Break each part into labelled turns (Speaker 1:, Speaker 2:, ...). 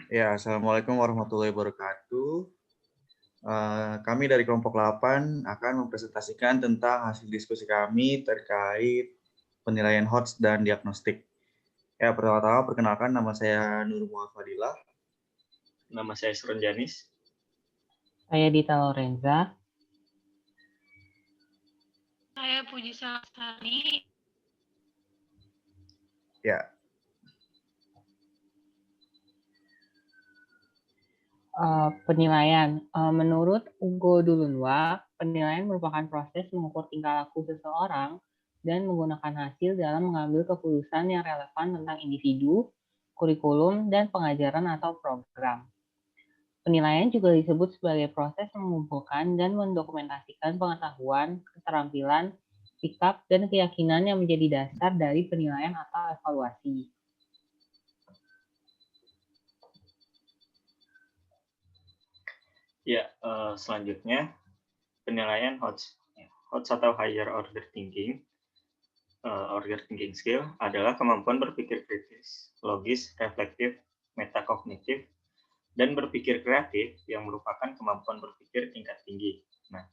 Speaker 1: Ya, Assalamualaikum warahmatullahi wabarakatuh. Kami dari kelompok 8 akan mempresentasikan tentang hasil diskusi kami terkait penilaian HOTS dan diagnostik. Ya, pertama-tama perkenalkan nama saya Nur Muhammad Fadilah.
Speaker 2: Nama saya Suron Janis.
Speaker 3: Saya Dita Lorenza.
Speaker 4: Saya Puji Salastari.
Speaker 1: Ya,
Speaker 3: Penilaian. Menurut Ugo Dulunwa, penilaian merupakan proses mengukur tingkah laku seseorang dan menggunakan hasil dalam mengambil keputusan yang relevan tentang individu, kurikulum, dan pengajaran atau program. Penilaian juga disebut sebagai proses mengumpulkan dan mendokumentasikan pengetahuan, keterampilan, sikap, dan keyakinan yang menjadi dasar dari penilaian atau evaluasi.
Speaker 2: Ya, selanjutnya penilaian HOTS. HOTS atau Higher Order Thinking, Order Thinking Skill adalah kemampuan berpikir kritis, logis, reflektif, metakognitif, dan berpikir kreatif yang merupakan kemampuan berpikir tingkat tinggi. Nah,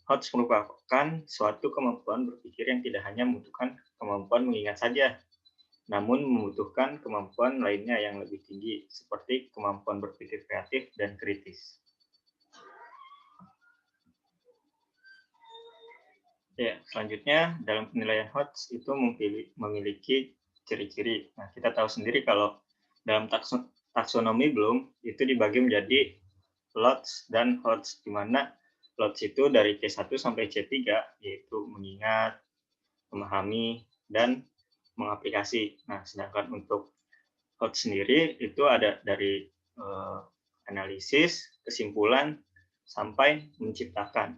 Speaker 2: HOTS merupakan suatu kemampuan berpikir yang tidak hanya membutuhkan kemampuan mengingat saja, namun membutuhkan kemampuan lainnya yang lebih tinggi, seperti kemampuan berpikir kreatif dan kritis. Ya, selanjutnya dalam penilaian HOTS itu memiliki ciri-ciri. Nah, kita tahu sendiri kalau dalam taksonomi Bloom itu dibagi menjadi LOTS dan HOTS, di mana LOTS itu dari C1 sampai C3, yaitu mengingat, memahami, dan mengaplikasi. Nah, sedangkan untuk HOTS sendiri itu ada dari analisis, kesimpulan, sampai menciptakan,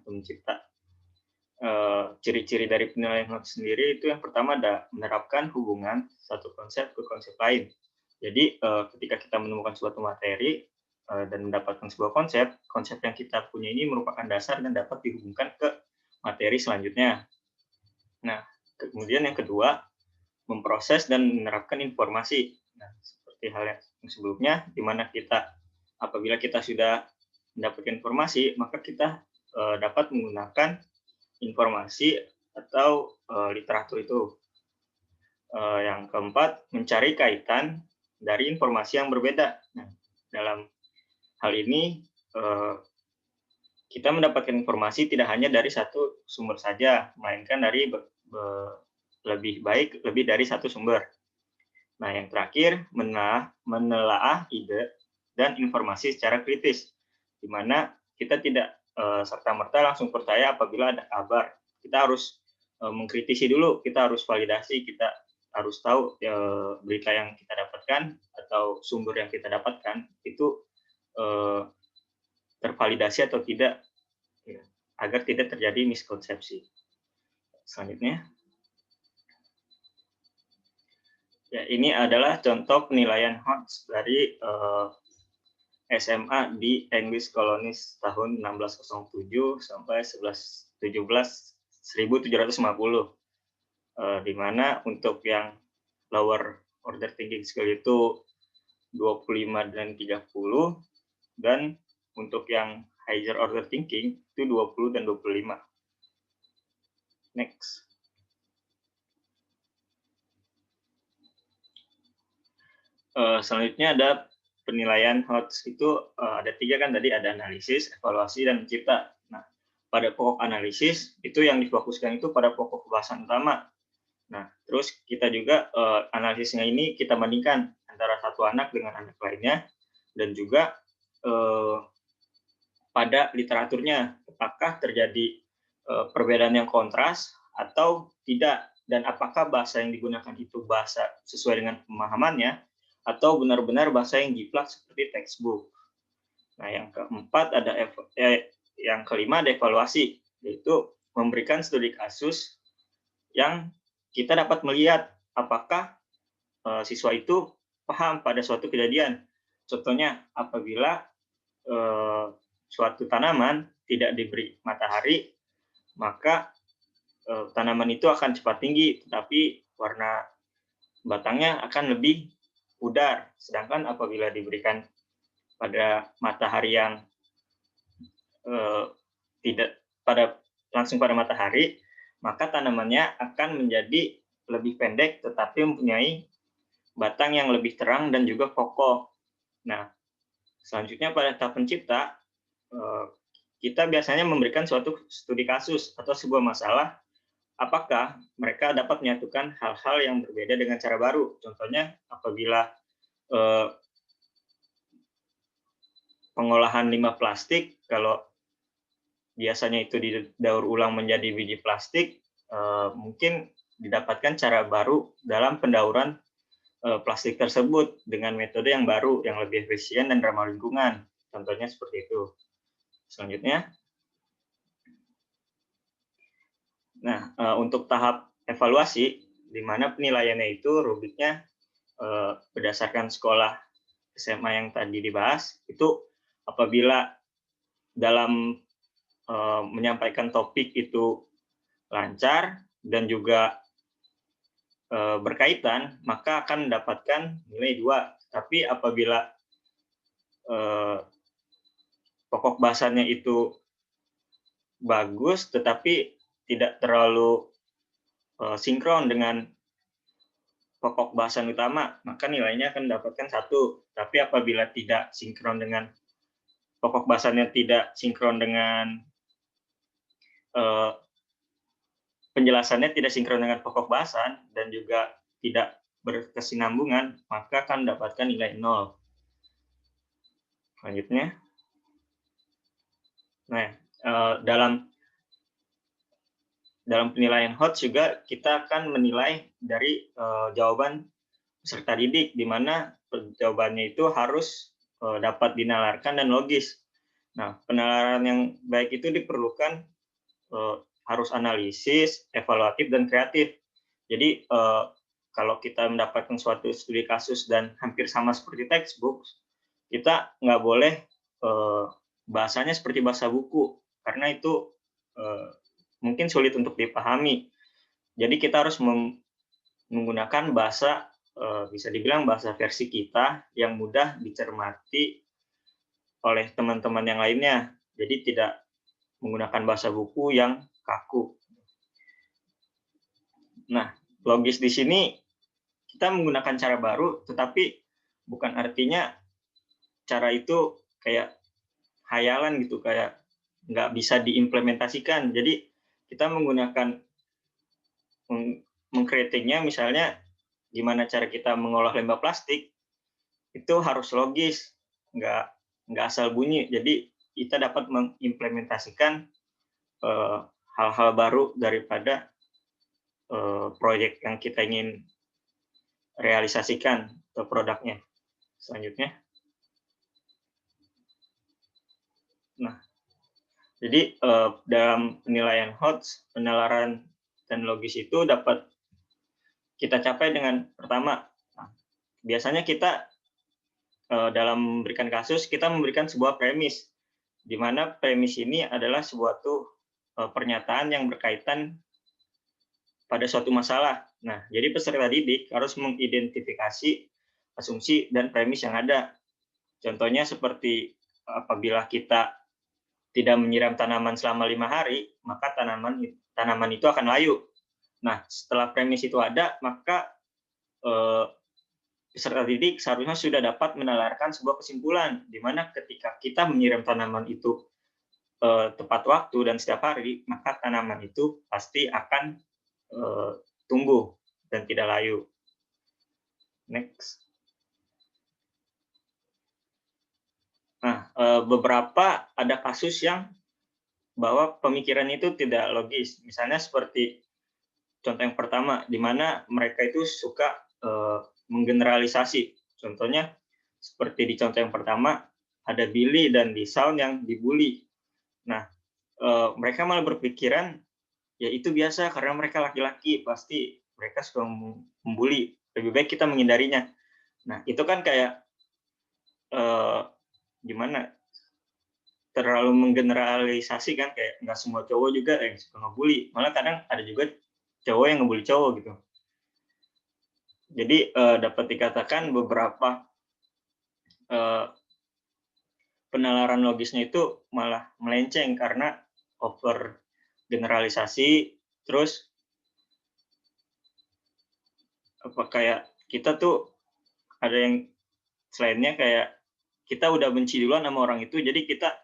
Speaker 2: ciri-ciri dari penilaian HOTS sendiri itu yang pertama ada menerapkan hubungan satu konsep ke konsep lain. Jadi ketika kita menemukan suatu materi dan mendapatkan sebuah konsep, konsep yang kita punya ini merupakan dasar dan dapat dihubungkan ke materi selanjutnya. Nah, kemudian yang kedua, memproses dan menerapkan informasi. Nah, seperti hal yang sebelumnya, di mana apabila kita sudah mendapatkan informasi, maka kita dapat menggunakan informasi atau literatur itu. Yang keempat, mencari kaitan dari informasi yang berbeda. Nah, dalam hal ini kita mendapatkan informasi tidak hanya dari satu sumber saja, melainkan dari lebih dari satu sumber. Nah, yang terakhir, menelaah ide dan informasi secara kritis, di mana kita tidak serta-merta langsung percaya apabila ada kabar. Kita harus mengkritisi dulu, kita harus validasi, kita harus tahu berita yang kita dapatkan atau sumber yang kita dapatkan itu tervalidasi atau tidak, ya, agar tidak terjadi miskonsepsi. Selanjutnya, ya, ini adalah contoh penilaian HOTS dari SMA di English Colonies tahun 1607 sampai 1750, di mana untuk yang lower order thinking skill itu 25 dan 30, dan untuk yang higher order thinking itu 20 dan 25. Next. Selanjutnya ada penilaian HOTS itu ada 3 kan tadi, ada analisis, evaluasi, dan mencipta. Nah, pada pokok analisis itu yang difokuskan itu pada pokok bahasan utama. Nah, terus kita juga analisisnya ini kita bandingkan antara satu anak dengan anak lainnya, dan juga pada literaturnya apakah terjadi perbedaan yang kontras atau tidak, dan apakah bahasa yang digunakan itu bahasa sesuai dengan pemahamannya atau benar-benar bahasa yang jiplak seperti textbook. Nah, yang kelima ada evaluasi, yaitu memberikan studi kasus yang kita dapat melihat apakah siswa itu paham pada suatu kejadian. Contohnya, apabila suatu tanaman tidak diberi matahari, maka tanaman itu akan cepat tinggi, tetapi warna batangnya akan lebih pudar. Sedangkan apabila diberikan pada matahari yang tidak langsung pada matahari, maka tanamannya akan menjadi lebih pendek tetapi mempunyai batang yang lebih terang dan juga kokoh. Nah, selanjutnya pada tahap pencipta, kita biasanya memberikan suatu studi kasus atau sebuah masalah, apakah mereka dapat menyatukan hal-hal yang berbeda dengan cara baru. Contohnya, apabila pengolahan limbah plastik, kalau biasanya itu didaur ulang menjadi biji plastik, mungkin didapatkan cara baru dalam pendauran plastik tersebut dengan metode yang baru, yang lebih efisien dan ramah lingkungan. Contohnya seperti itu. Selanjutnya, nah untuk tahap evaluasi, di mana penilaiannya itu rubriknya berdasarkan sekolah SMA yang tadi dibahas, itu apabila dalam menyampaikan topik itu lancar dan juga berkaitan, maka akan mendapatkan nilai 2. Tapi apabila pokok bahasannya itu bagus tetapi tidak terlalu sinkron dengan pokok bahasan utama, maka nilainya akan mendapatkan 1. Tapi apabila tidak sinkron dengan pokok bahasannya, tidak sinkron dengan penjelasannya tidak sinkron dengan pokok bahasan dan juga tidak berkesinambungan, maka akan mendapatkan nilai 0. Selanjutnya, nah dalam penilaian HOTS juga kita akan menilai dari jawaban peserta didik, di mana jawabannya itu harus dapat dinalarkan dan logis. Nah, penalaran yang baik itu diperlukan harus analisis, evaluatif, dan kreatif. Jadi, kalau kita mendapatkan suatu studi kasus dan hampir sama seperti textbook, kita nggak boleh bahasanya seperti bahasa buku, karena itu mungkin sulit untuk dipahami. Jadi kita harus menggunakan bahasa, bisa dibilang bahasa versi kita, yang mudah dicermati oleh teman-teman yang lainnya. Jadi tidak menggunakan bahasa buku yang kaku. Nah, logis di sini kita menggunakan cara baru, tetapi bukan artinya cara itu kayak hayalan gitu, kayak nggak bisa diimplementasikan. Jadi kita menggunakan mengkritiknya, misalnya gimana cara kita mengolah limbah plastik, itu harus logis, nggak asal bunyi. Jadi kita dapat mengimplementasikan hal-hal baru daripada proyek yang kita ingin realisasikan atau produknya. Selanjutnya, nah, jadi dalam penilaian HOTS, penalaran dan logis itu dapat kita capai dengan pertama, biasanya kita dalam memberikan kasus, kita memberikan sebuah premis, di mana premis ini adalah suatu pernyataan yang berkaitan pada suatu masalah. Nah, jadi peserta didik harus mengidentifikasi asumsi dan premis yang ada. Contohnya seperti apabila kita tidak menyiram tanaman selama 5 hari, maka tanaman itu akan layu. Nah, setelah premis itu ada, maka peserta didik seharusnya sudah dapat menalarkan sebuah kesimpulan, di mana ketika kita menyiram tanaman itu tepat waktu dan setiap hari, maka tanaman itu pasti akan tumbuh dan tidak layu. Next. Nah, beberapa ada kasus yang bahwa pemikiran itu tidak logis. Misalnya seperti contoh yang pertama, di mana mereka itu suka menggeneralisasi. Contohnya seperti di contoh yang pertama, ada Billy dan Lisaun yang dibully. Nah, mereka malah berpikiran, ya itu biasa karena mereka laki-laki, pasti mereka suka membuli, lebih baik kita menghindarinya. Nah, itu kan kayak gimana, terlalu menggeneralisasi kan, kayak nggak semua cowok juga yang suka ngebully, malah kadang ada juga cowok yang ngebully cowok gitu. Jadi dapat dikatakan beberapa penalaran logisnya itu malah melenceng karena over generalisasi, terus kayak kita tuh ada yang selainnya kayak kita udah benci duluan sama orang itu, jadi kita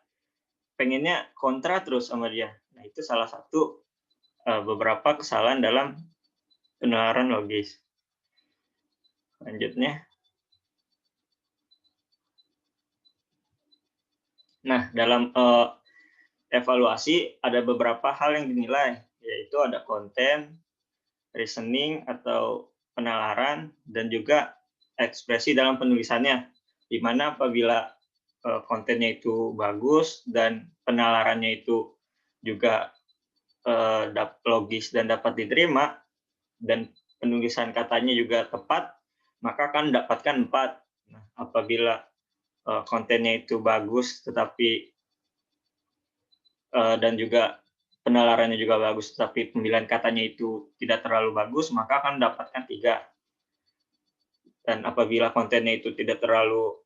Speaker 2: pengennya kontra terus sama dia. Nah, itu salah satu beberapa kesalahan dalam penalaran logis. Selanjutnya. Nah, dalam evaluasi ada beberapa hal yang dinilai, yaitu ada konten, reasoning atau penalaran, dan juga ekspresi dalam penulisannya, di mana apabila kontennya itu bagus dan penalarannya itu juga logis dan dapat diterima, dan penulisan katanya juga tepat, maka akan mendapatkan 4. Nah, apabila kontennya itu bagus tetapi dan juga penalarannya juga bagus tetapi pemilihan katanya itu tidak terlalu bagus, maka akan mendapatkan 3. Dan apabila kontennya itu tidak terlalu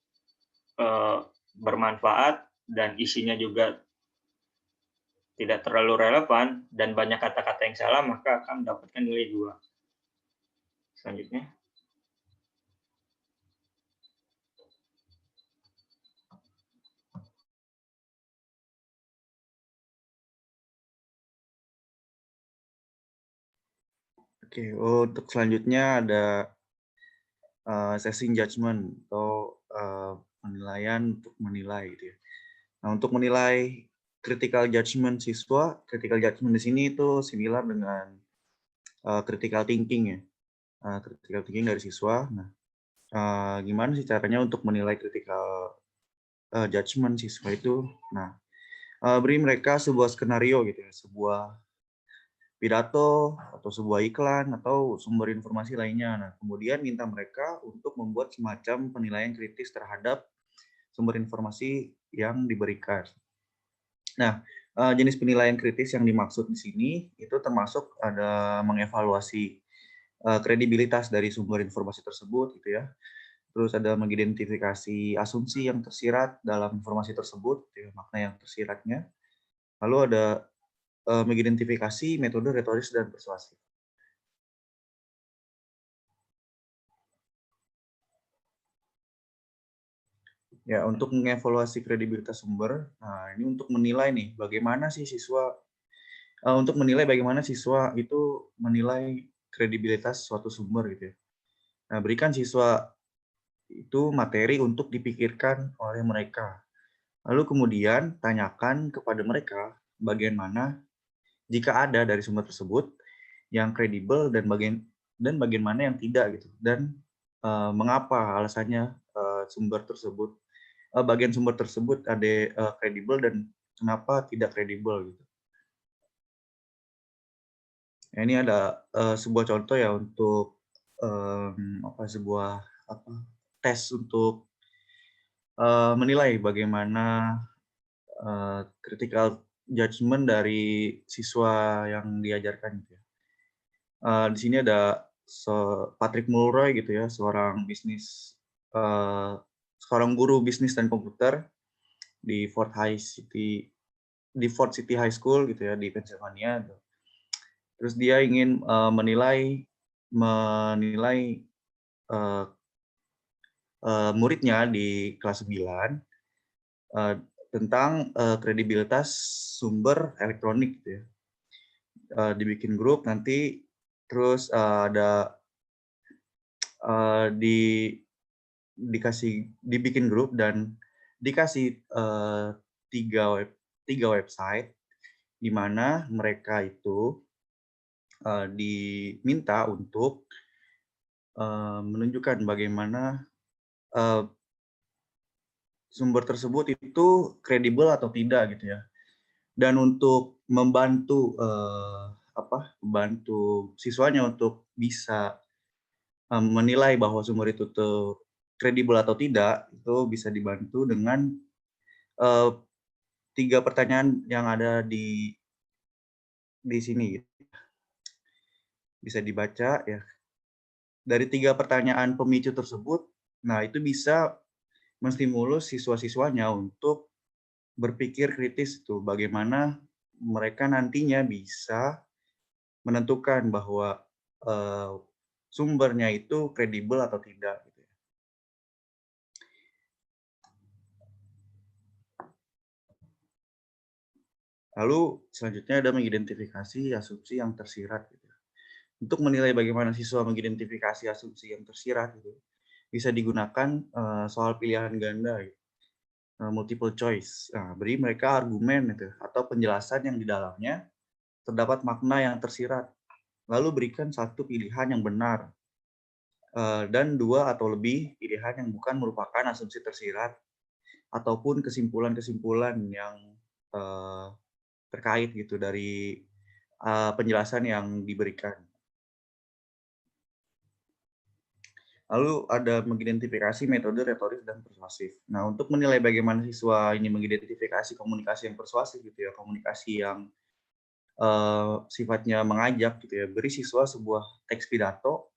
Speaker 2: bermanfaat dan isinya juga tidak terlalu relevan dan banyak kata-kata yang salah, maka akan mendapatkan nilai 2. Selanjutnya.
Speaker 1: Oke, untuk selanjutnya ada assessing judgment atau penilaian untuk menilai gitu ya. Nah, untuk menilai critical judgment siswa, critical judgment di sini itu similar dengan critical thinking ya. Critical thinking dari siswa. Nah, gimana sih caranya untuk menilai critical judgment siswa itu? Nah, beri mereka sebuah skenario gitu ya, sebuah pidato atau sebuah iklan atau sumber informasi lainnya. Nah, kemudian minta mereka untuk membuat semacam penilaian kritis terhadap sumber informasi yang diberikan. Nah, jenis penilaian kritis yang dimaksud di sini itu termasuk ada mengevaluasi kredibilitas dari sumber informasi tersebut gitu ya. Terus ada mengidentifikasi asumsi yang tersirat dalam informasi tersebut, gitu ya, makna yang tersiratnya. Lalu ada mengidentifikasi metode retoris dan persuasif. Ya, untuk mengevaluasi kredibilitas sumber, nah ini untuk menilai nih bagaimana sih siswa untuk menilai bagaimana siswa itu menilai kredibilitas suatu sumber gitu ya. Nah, berikan siswa itu materi untuk dipikirkan oleh mereka. Lalu kemudian tanyakan kepada mereka bagian mana jika ada dari sumber tersebut yang kredibel dan bagian mana yang tidak gitu. Dan mengapa alasannya sumber tersebut bagian sumber tersebut ada kredibel dan kenapa tidak kredibel gitu. Nah, ini ada sebuah contoh ya untuk sebuah tes untuk menilai bagaimana critical judgment dari siswa yang diajarkan gitu ya. Di sini ada Patrick Mulroy gitu ya, seorang guru bisnis dan komputer di Ford City High School gitu ya di Pennsylvania. Terus dia ingin menilai muridnya di kelas 9 tentang kredibilitas sumber elektronik gitu ya. Dibikin grup nanti terus dibikin grup dan dikasih 3 website di mana mereka itu diminta untuk menunjukkan bagaimana sumber tersebut itu kredibel atau tidak gitu ya. Dan untuk membantu siswanya untuk bisa menilai bahwa sumber itu tuh kredibel atau tidak, itu bisa dibantu dengan 3 pertanyaan yang ada di sini. Bisa dibaca ya. Dari 3 pertanyaan pemicu tersebut, nah itu bisa menstimulus siswa-siswanya untuk berpikir kritis itu bagaimana mereka nantinya bisa menentukan bahwa sumbernya itu kredibel atau tidak. Gitu. Lalu selanjutnya ada mengidentifikasi asumsi yang tersirat. Gitu. Untuk menilai bagaimana siswa mengidentifikasi asumsi yang tersirat, gitu, bisa digunakan soal pilihan ganda, gitu. Multiple choice. Nah, beri mereka argumen gitu, atau penjelasan yang di dalamnya terdapat makna yang tersirat. Lalu berikan satu pilihan yang benar dan 2 atau lebih pilihan yang bukan merupakan asumsi tersirat ataupun kesimpulan-kesimpulan yang terkait gitu dari penjelasan yang diberikan. Lalu ada mengidentifikasi metode retoris dan persuasif. Nah, untuk menilai bagaimana siswa ini mengidentifikasi komunikasi yang persuasif gitu ya, komunikasi yang sifatnya mengajak gitu ya, beri siswa sebuah teks pidato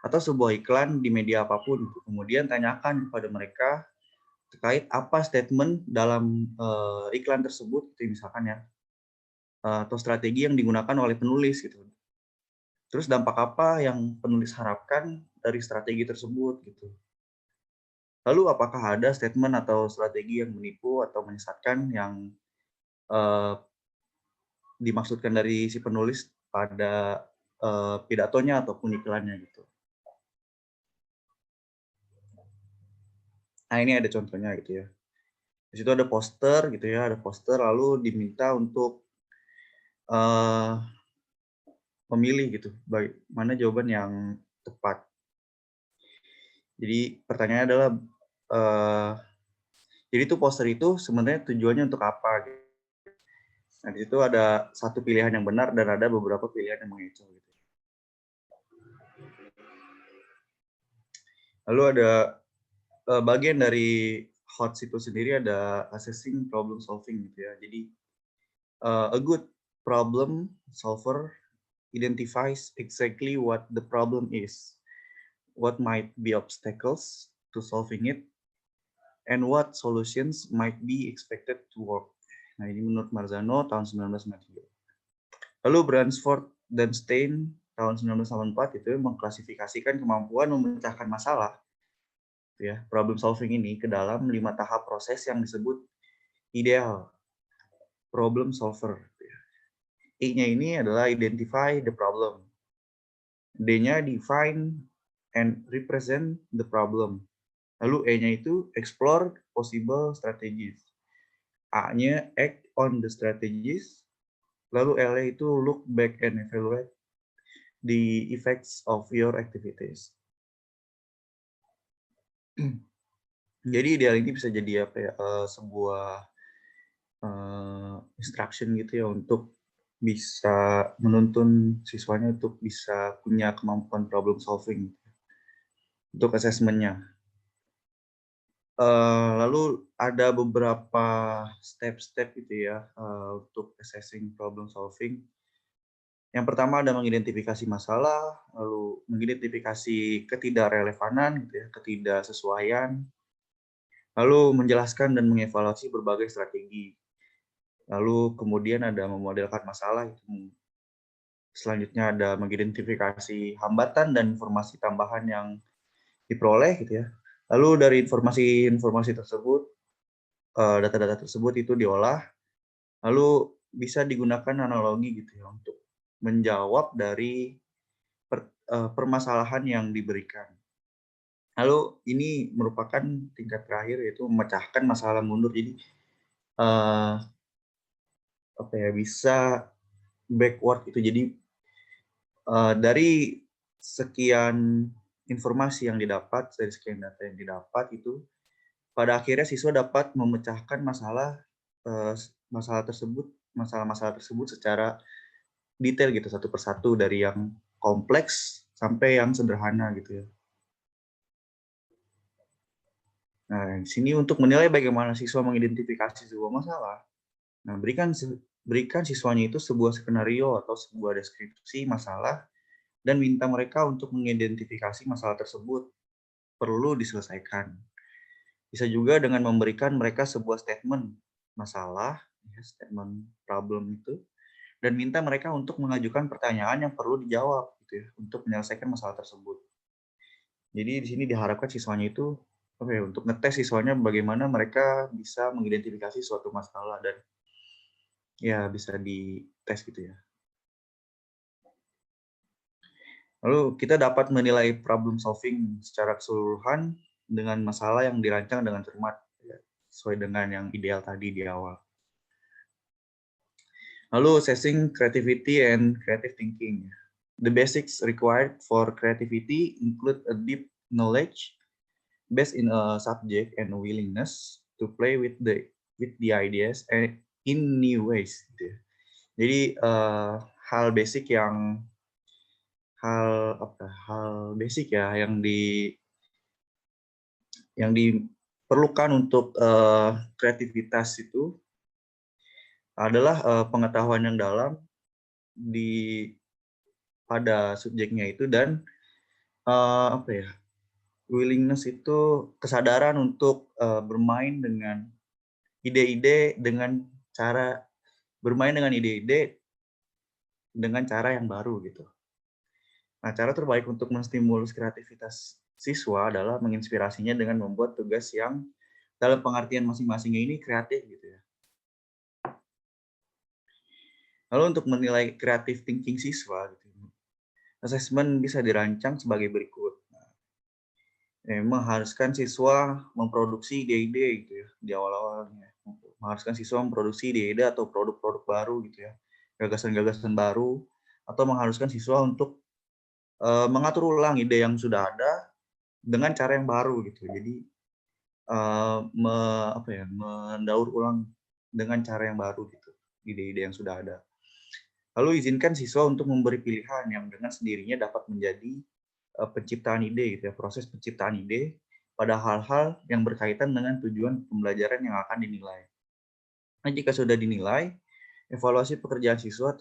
Speaker 1: atau sebuah iklan di media apapun. Kemudian tanyakan kepada mereka terkait apa statement dalam iklan tersebut, gitu, misalkan ya, atau strategi yang digunakan oleh penulis gitu. Terus dampak apa yang penulis harapkan dari strategi tersebut gitu. Lalu apakah ada statement atau strategi yang menipu atau menyesatkan yang dimaksudkan dari si penulis pada pidatonya ataupun iklannya gitu. Nah, ini ada contohnya gitu ya. Di situ ada poster gitu ya, ada poster lalu diminta untuk memilih gitu, mana jawaban yang tepat. Jadi pertanyaannya adalah, jadi itu poster itu sebenarnya tujuannya untuk apa? Gitu. Nah, di situ ada satu pilihan yang benar dan ada beberapa pilihan yang mengecoh. Gitu. Lalu ada bagian dari HOTS itu sendiri ada assessing problem solving gitu ya. Jadi a good problem solver identifies exactly what the problem is, what might be obstacles to solving it, and what solutions might be expected to work. Nah, ini menurut Marzano tahun 1993. Lalu Bransford dan Stein tahun 1984 itu mengklasifikasikan kemampuan memecahkan masalah, ya, problem solving ini ke dalam 5 tahap proses yang disebut ideal problem solver. I-nya ini adalah identify the problem. D-nya define and represent the problem. Lalu E-nya itu explore possible strategies. A-nya act on the strategies. Lalu L-nya itu look back and evaluate the effects of your activities. Jadi ideal ini bisa jadi apa ya, sebuah instruction gitu ya untuk bisa menuntun siswanya untuk bisa punya kemampuan problem solving untuk assessment-nya. Lalu ada beberapa step-step gitu ya untuk assessing problem solving. Yang pertama ada mengidentifikasi masalah, lalu mengidentifikasi ketidakrelevanan, gitu ya, ketidaksesuaian, lalu menjelaskan dan mengevaluasi berbagai strategi. Lalu kemudian ada memodelkan masalah, itu selanjutnya ada mengidentifikasi hambatan dan informasi tambahan yang diperoleh, gitu ya. Lalu dari informasi-informasi tersebut, data-data tersebut itu diolah, lalu bisa digunakan analogi gitu ya untuk menjawab dari permasalahan yang diberikan. Lalu ini merupakan tingkat terakhir yaitu memecahkan masalah mundur. Jadi apa ya, bisa backward itu. Jadi dari sekian informasi yang didapat, dari sekian data yang didapat itu, pada akhirnya siswa dapat memecahkan masalah tersebut secara detail gitu, satu persatu dari yang kompleks sampai yang sederhana gitu ya. Nah, di sini untuk menilai bagaimana siswa mengidentifikasi sebuah masalah, nah berikan siswanya itu sebuah skenario atau sebuah deskripsi masalah dan minta mereka untuk mengidentifikasi masalah tersebut perlu diselesaikan. Bisa juga dengan memberikan mereka sebuah statement masalah, ya, statement problem itu, dan minta mereka untuk mengajukan pertanyaan yang perlu dijawab gitu ya, untuk menyelesaikan masalah tersebut. Jadi di sini diharapkan siswanya itu untuk ngetes siswanya bagaimana mereka bisa mengidentifikasi suatu masalah dan ya bisa dites gitu ya. Lalu kita dapat menilai problem solving secara keseluruhan dengan masalah yang dirancang dengan cermat, ya, sesuai dengan yang ideal tadi di awal. Lalu assessing creativity and creative thinking. The basics required for creativity include a deep knowledge based in a subject and a willingness to play with the ideas and in new ways. Gitu ya. Jadi hal basic ya yang diperlukan untuk kreativitas itu adalah pengetahuan yang dalam pada subjeknya itu dan willingness itu kesadaran untuk bermain dengan ide-ide dengan cara yang baru gitu. Nah, cara terbaik untuk menstimulus kreativitas siswa adalah menginspirasinya dengan membuat tugas yang dalam pengertian masing-masingnya ini kreatif gitu ya. Lalu untuk menilai creative thinking siswa, gitu, assessment bisa dirancang sebagai berikut. Mengharuskan siswa memproduksi ide-ide gitu ya di awal-awalnya. Mengharuskan siswa memproduksi ide-ide atau produk-produk baru gitu ya, gagasan-gagasan baru, atau mengharuskan siswa untuk mengatur ulang ide yang sudah ada dengan cara yang baru gitu. Jadi mendaur ulang dengan cara yang baru gitu ide-ide yang sudah ada. Lalu izinkan siswa untuk memberi pilihan yang dengan sendirinya dapat menjadi penciptaan ide gitu ya, proses penciptaan ide pada hal-hal yang berkaitan dengan tujuan pembelajaran yang akan dinilai. Nah, jika sudah dinilai, evaluasi pekerjaan siswa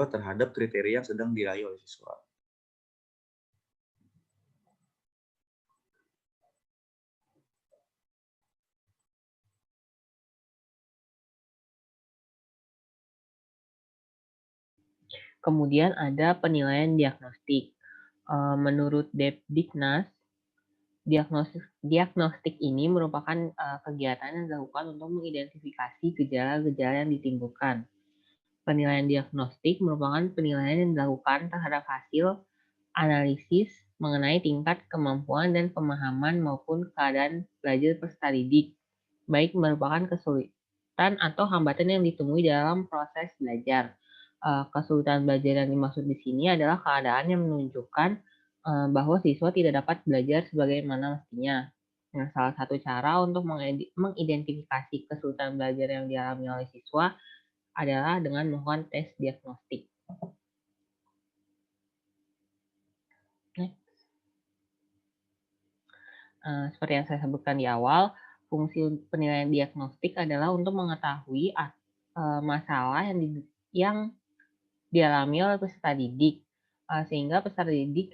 Speaker 1: terhadap kriteria yang sedang diraih oleh siswa.
Speaker 3: Kemudian ada penilaian diagnostik. Menurut Depdiknas, diagnostik ini merupakan kegiatan yang dilakukan untuk mengidentifikasi gejala-gejala yang ditimbulkan. Penilaian diagnostik merupakan penilaian yang dilakukan terhadap hasil analisis mengenai tingkat kemampuan dan pemahaman maupun keadaan belajar peserta didik, baik merupakan kesulitan atau hambatan yang ditemui dalam proses belajar. Kesulitan belajar yang dimaksud di sini adalah keadaan yang menunjukkan bahwa siswa tidak dapat belajar sebagaimana mestinya. Nah, salah satu cara untuk mengidentifikasi kesulitan belajar yang dialami oleh siswa adalah dengan melakukan tes diagnostik. Seperti yang saya sebutkan di awal, fungsi penilaian diagnostik adalah untuk mengetahui masalah yang dialami oleh peserta didik, sehingga peserta didik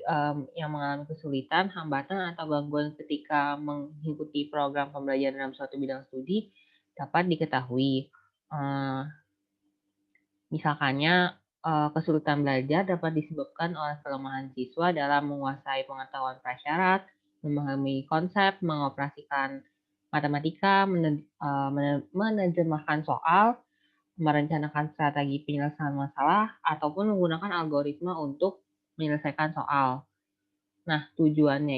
Speaker 3: yang mengalami kesulitan, hambatan, atau gangguan ketika mengikuti program pembelajaran dalam suatu bidang studi dapat diketahui. Misalkannya, kesulitan belajar dapat disebabkan oleh kelemahan siswa dalam menguasai pengetahuan prasyarat, memahami konsep, mengoperasikan matematika, menerjemahkan soal, merencanakan strategi penyelesaian masalah, ataupun menggunakan algoritma untuk menyelesaikan soal. Nah, tujuan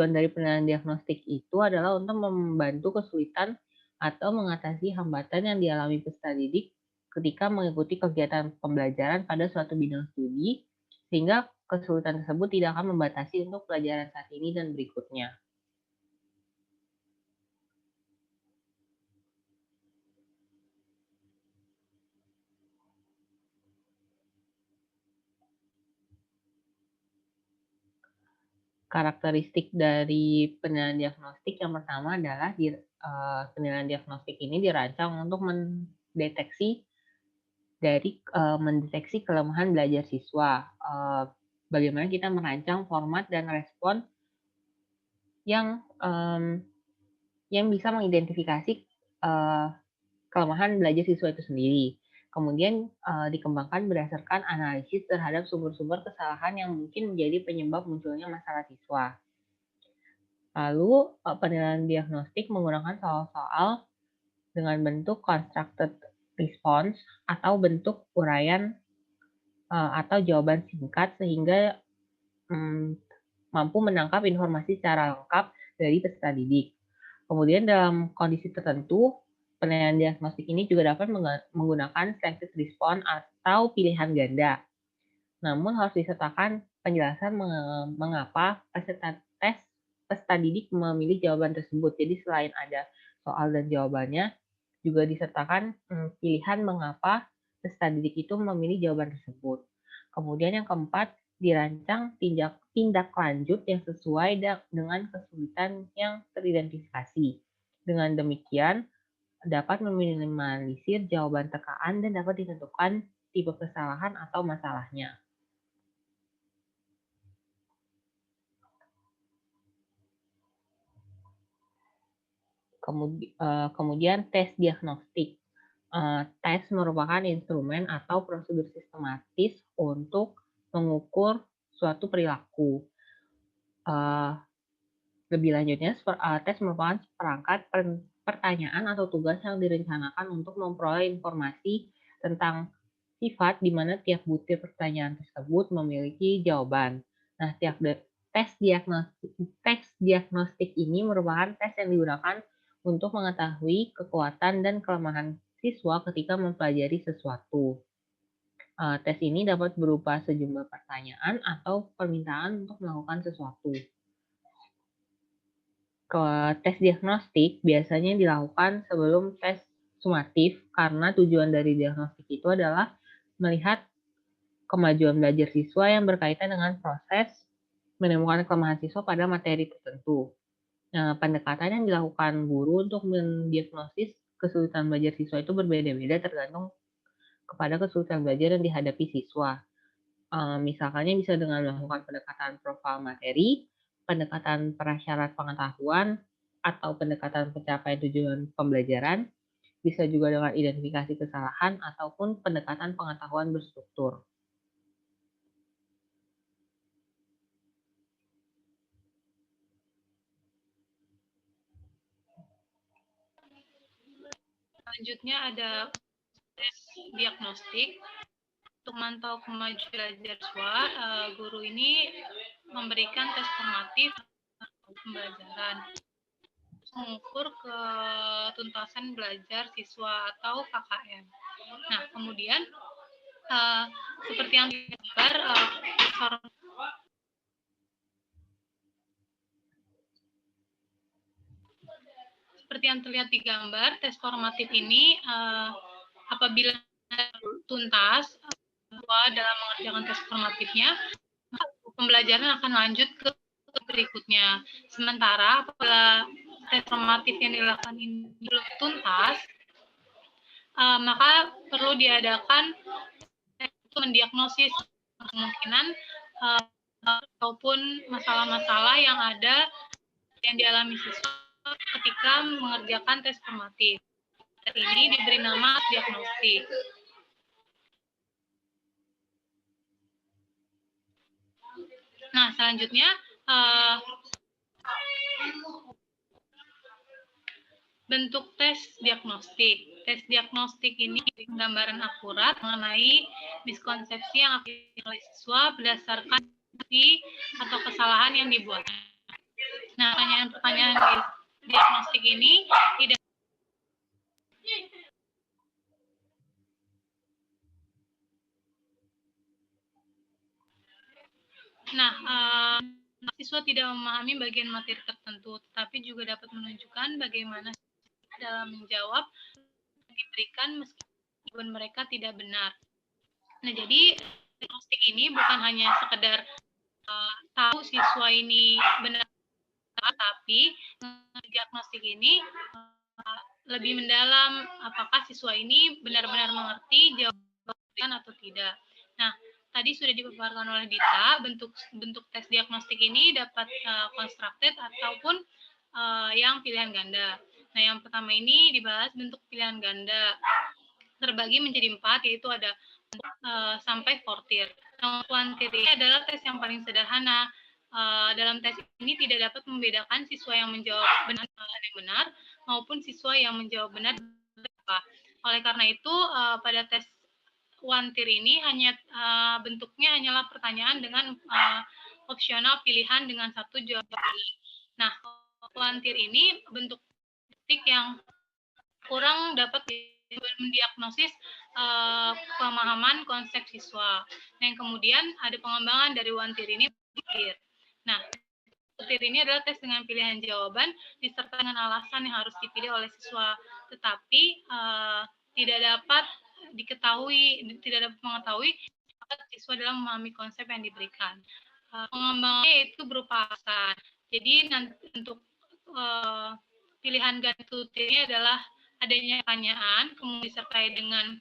Speaker 3: dari penilaian diagnostik itu adalah untuk membantu kesulitan atau mengatasi hambatan yang dialami peserta didik ketika mengikuti kegiatan pembelajaran pada suatu bidang studi, sehingga kesulitan tersebut tidak akan membatasi untuk pelajaran saat ini dan berikutnya. Karakteristik dari penilaian diagnostik yang pertama adalah penilaian diagnostik ini dirancang untuk mendeteksi kelemahan belajar siswa. Bagaimana kita merancang format dan respon yang bisa mengidentifikasi kelemahan belajar siswa itu sendiri. Kemudian dikembangkan berdasarkan analisis terhadap sumber-sumber kesalahan yang mungkin menjadi penyebab munculnya masalah siswa. Lalu penilaian diagnostik menggunakan soal-soal dengan bentuk constructed response atau bentuk uraian atau jawaban singkat sehingga mampu menangkap informasi secara lengkap dari peserta didik. Kemudian dalam kondisi tertentu, penilaian diagnostik ini juga dapat menggunakan selected response atau pilihan ganda. Namun harus disertakan penjelasan mengapa peserta didik memilih jawaban tersebut. Jadi selain ada soal dan jawabannya, juga disertakan pilihan mengapa peserta didik itu memilih jawaban tersebut. Kemudian yang keempat, dirancang tindak lanjut yang sesuai dengan kesulitan yang teridentifikasi. Dengan demikian, dapat meminimalisir jawaban tekaan dan dapat ditentukan tipe kesalahan atau masalahnya. Kemudian tes diagnostik. Tes merupakan instrumen atau prosedur sistematis untuk mengukur suatu perilaku. Lebih lanjutnya, tes merupakan perangkat pertanyaan atau tugas yang direncanakan untuk memperoleh informasi tentang sifat di mana tiap butir pertanyaan tersebut memiliki jawaban. Nah, tes diagnostik ini merupakan tes yang digunakan untuk mengetahui kekuatan dan kelemahan siswa ketika mempelajari sesuatu. Tes ini dapat berupa sejumlah pertanyaan atau permintaan untuk melakukan sesuatu. Tes diagnostik biasanya dilakukan sebelum tes sumatif karena tujuan dari diagnostik itu adalah melihat kemajuan belajar siswa yang berkaitan dengan proses menemukan kelemahan siswa pada materi tertentu. Nah, pendekatan yang dilakukan guru untuk mendiagnosis kesulitan belajar siswa itu berbeda-beda tergantung kepada kesulitan belajar yang dihadapi siswa. Misalnya bisa dengan melakukan pendekatan profil materi, pendekatan prasyarat pengetahuan, atau pendekatan pencapaian tujuan pembelajaran, bisa juga dengan identifikasi kesalahan ataupun pendekatan pengetahuan berstruktur.
Speaker 4: Selanjutnya ada tes diagnostik. Untuk memantau kemajuan belajar siswa, guru ini memberikan tes formatif pembelajaran, mengukur ketuntasan belajar siswa atau KKM. Nah, kemudian seperti yang digambar, seperti yang terlihat di gambar, tes formatif ini apabila tuntas dalam mengerjakan tes formatifnya, pembelajaran akan lanjut ke berikutnya. Sementara apabila tes formatif yang dilakukan ini belum tuntas, maka perlu diadakan untuk mendiagnosis kemungkinan ataupun masalah-masalah yang ada yang dialami siswa ketika mengerjakan tes formatif. Ini diberi nama diagnostik. Nah, selanjutnya bentuk tes diagnostik. Tes diagnostik ini gambaran akurat mengenai miskonsepsi yang dimiliki oleh siswa berdasarkan atau kesalahan yang dibuat. Nah, pertanyaan-pertanyaan di diagnostik ini tidak siswa tidak memahami bagian materi tertentu, tetapi juga dapat menunjukkan bagaimana dalam menjawab diberikan meskipun mereka tidak benar. Nah, jadi diagnostik ini bukan hanya sekedar tahu siswa ini benar, tapi diagnostik ini lebih mendalam apakah siswa ini benar-benar mengerti jawaban atau tidak. Nah, tadi sudah dipaparkan oleh Dita, bentuk tes diagnostik ini dapat constructed ataupun yang pilihan ganda. Nah, yang pertama ini dibahas bentuk pilihan ganda. Terbagi menjadi 4, yaitu ada sampai fortir. Nah, kuantir ini adalah tes yang paling sederhana. Dalam tes ini tidak dapat membedakan siswa yang menjawab benar maupun siswa yang menjawab benar. Oleh karena itu, pada tes kuantir ini bentuknya hanyalah pertanyaan dengan opsional pilihan dengan satu jawaban. Nah, kuantir ini bentuk yang kurang dapat mendiagnosis pemahaman konsep siswa. Yang kemudian ada pengembangan dari kuantir ini. Nah, kuantir ini adalah tes dengan pilihan jawaban disertai dengan alasan yang harus dipilih oleh siswa, tetapi tidak dapat mengetahui apakah siswa dalam memahami konsep yang diberikan. Pengembangannya itu berupa alasan. Jadi nanti untuk pilihan ganda ini adalah adanya pertanyaan, kemudian disertai dengan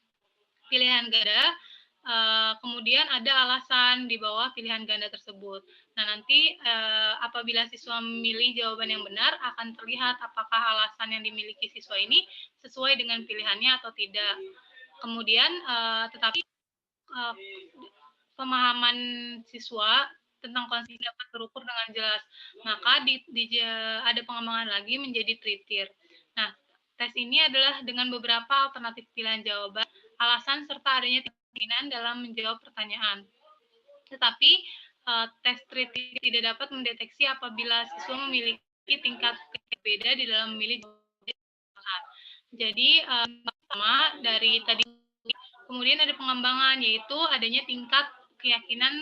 Speaker 4: pilihan ganda, kemudian ada alasan di bawah pilihan ganda tersebut. Nah, nanti apabila siswa memilih jawaban yang benar, akan terlihat apakah alasan yang dimiliki siswa ini sesuai dengan pilihannya atau tidak. Kemudian, tetapi pemahaman siswa tentang konsep dapat terukur dengan jelas. Maka ada pengembangan lagi menjadi tritir. Nah, tes ini adalah dengan beberapa alternatif pilihan jawaban, alasan serta adanya kemungkinan dalam menjawab pertanyaan. Tetapi tes tritir tidak dapat mendeteksi apabila siswa memiliki tingkat berbeda di dalam memilih jawaban. Jadi pertama dari tadi, kemudian ada pengembangan, yaitu adanya tingkat keyakinan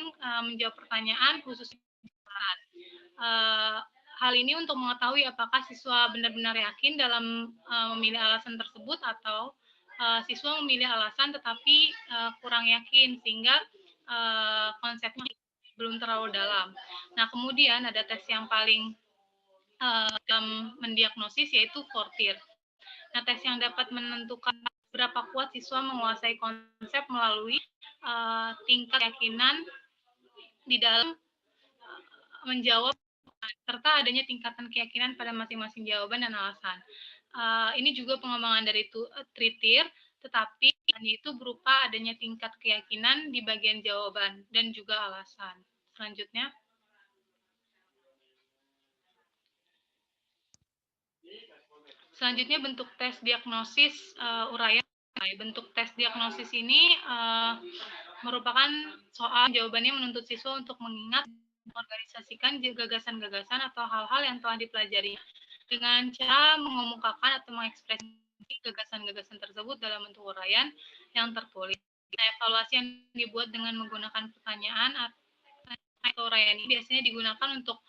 Speaker 4: menjawab pertanyaan khusus. Hal ini untuk mengetahui apakah siswa benar-benar yakin dalam memilih alasan tersebut atau siswa memilih alasan tetapi kurang yakin sehingga konsepnya belum terlalu dalam. Nah, kemudian ada tes yang paling dalam mendiagnosis, yaitu fortir. Nah, tes yang dapat menentukan berapa kuat siswa menguasai konsep melalui tingkat keyakinan di dalam menjawab serta adanya tingkatan keyakinan pada masing-masing jawaban dan alasan. Ini juga pengembangan dari tritir, tetapi itu berupa adanya tingkat keyakinan di bagian jawaban dan juga alasan. Selanjutnya. Selanjutnya bentuk tes diagnosis uraian. Bentuk tes diagnosis ini merupakan soal jawabannya menuntut siswa untuk mengingat, mengorganisasikan gagasan-gagasan atau hal-hal yang telah dipelajari dengan cara mengemukakan atau mengekspresikan gagasan-gagasan tersebut dalam bentuk uraian yang tertulis. Nah, evaluasi yang dibuat dengan menggunakan pertanyaan atau uraian ini biasanya digunakan untuk